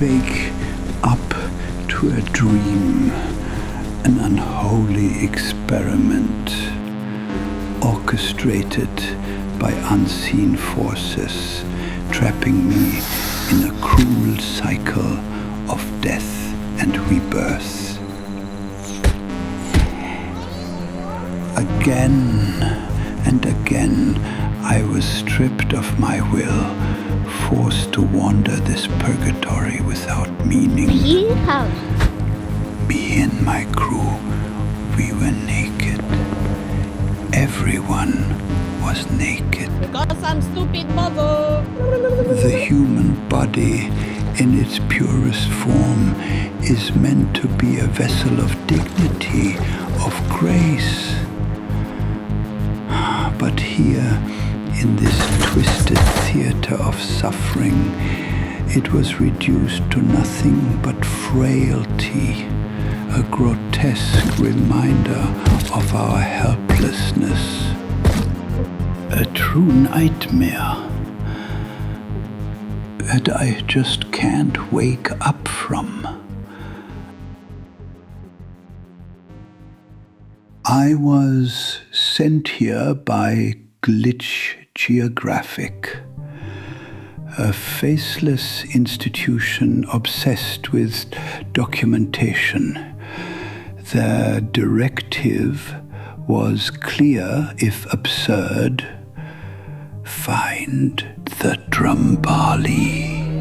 wake up to a dream, an unholy experiment orchestrated by unseen forces, trapping me in a cruel cycle of death and rebirth. Again and again, I was stripped of my will, forced to wander this purgatory without meaning. Me and my crew, we were naked. Everyone was naked. Because I'm stupid, mother. The human body, in its purest form, is meant to be a vessel of dignity, of grace. But here, in this twisted theater of suffering, it was reduced to nothing but frailty, a grotesque reminder of our helplessness. A true nightmare that I just can't wake up from. I was sent here by Glitch Geographic, a faceless institution obsessed with documentation. Their directive was clear if absurd: find the Drumbali,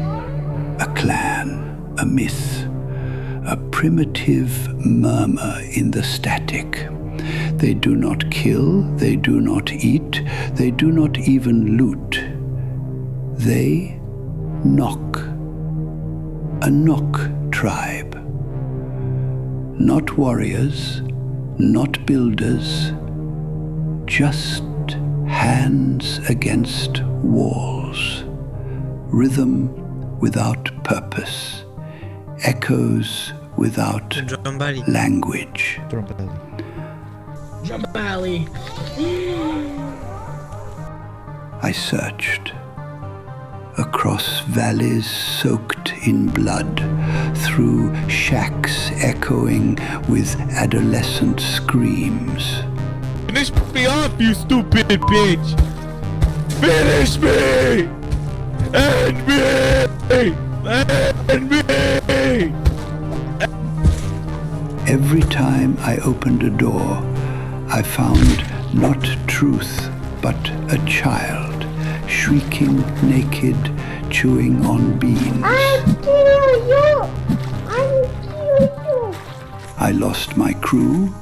a clan, a myth, a primitive murmur in the static. They do not kill, they do not eat, they do not even loot. They knock, a knock tribe. Not warriors, not builders, just hands against walls. Rhythm without purpose, echoes without language. Drumbali. I searched across valleys soaked in blood, through shacks echoing with adolescent screams. Finish me off, you stupid bitch! Finish me! End me! End me! Every time I opened a door, I found not truth, but a child, shrieking naked, chewing on beans. I'll kill you! I'll kill you! I lost my crew,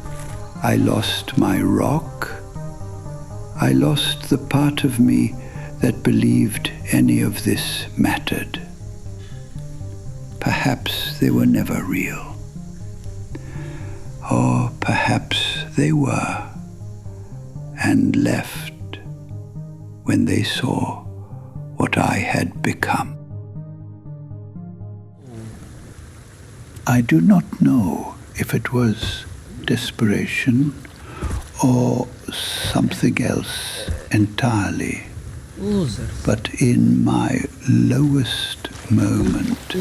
I lost my rock, I lost the part of me that believed any of this mattered. Perhaps they were never real. Or perhaps they were, and left when they saw what I had become. I do not know if it was desperation or something else entirely, but in my lowest moment,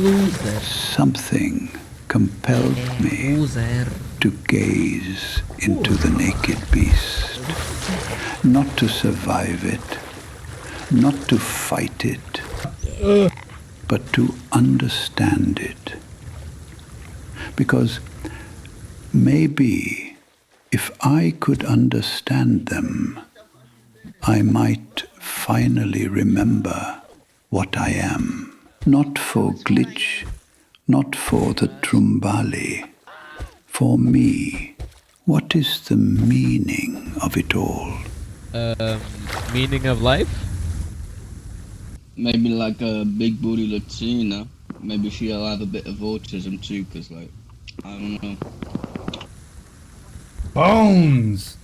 something compelled me to gaze into the naked beast, not to survive it, not to fight it, but to understand it. Because maybe if I could understand them, I might finally remember what I am. Not for Glitch, not for the Drumbali. For me, what is the meaning of it all? Meaning of life? Maybe like a big booty Latina. Maybe she'll have a bit of autism too, cause like, I don't know. Bones!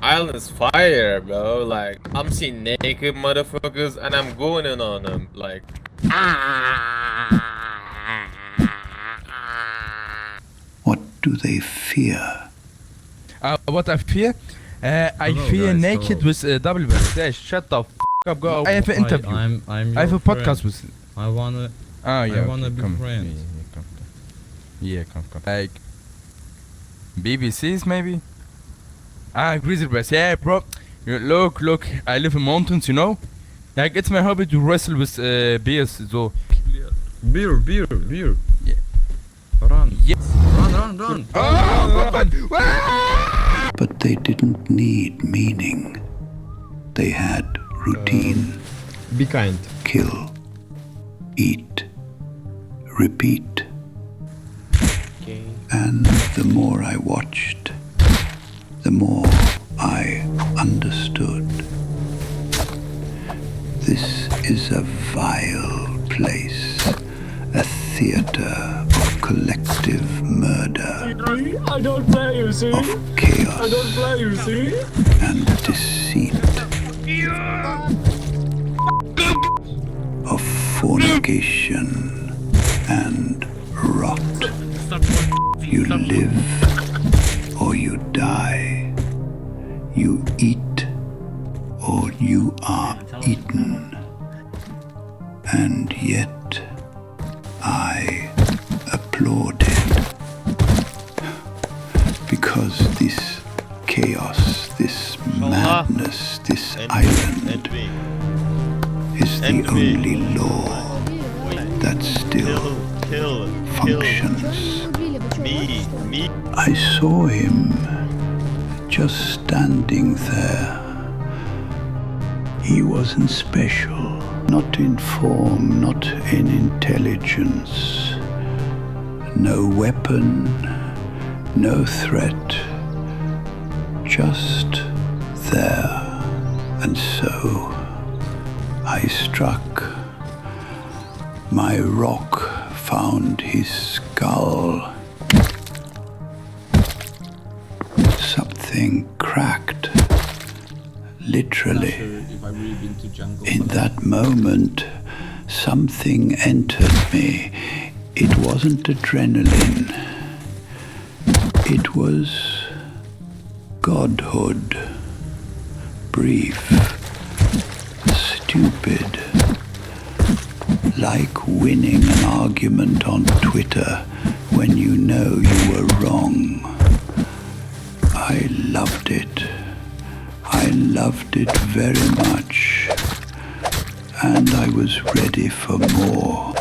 Island's fire, bro. Like, I'm seeing naked motherfuckers and I'm going in on them. Like, What do they fear? What I fear? I fear guys, naked with double barrel. Shut the f up, go. I have an interview. I'm I have a your podcast friend. with. I wanna Oh yeah. I wanna be come. friends. Yeah, come. Like BBCs maybe. Grizzly bears. Yeah, bro. Look. I live in mountains, you know. Like it's my hobby to wrestle with bears. So Beer. Yeah. Run. Yes. Run. But they didn't need meaning. They had routine. Be kind. Kill, eat, repeat. And the more I watched, the more I understood. This is a vile place, a theater of collective murder, I don't play, you see? of chaos I don't play, you see? and deceit, of fornication and rot. You live or you die. You eat or you are eaten. And yet I applauded. Because this chaos, this madness, this island is the only law that still functions. I saw him just standing there. He wasn't special, not in form, not in intelligence. No weapon, no threat, just there. And so I struck. My rock found his skull. Something cracked. Literally. In that moment, something entered me. It wasn't adrenaline. It was godhood. Brief. Stupid. Like winning an argument on Twitter when you know you were wrong. I loved it. I loved it very much. And I was ready for more.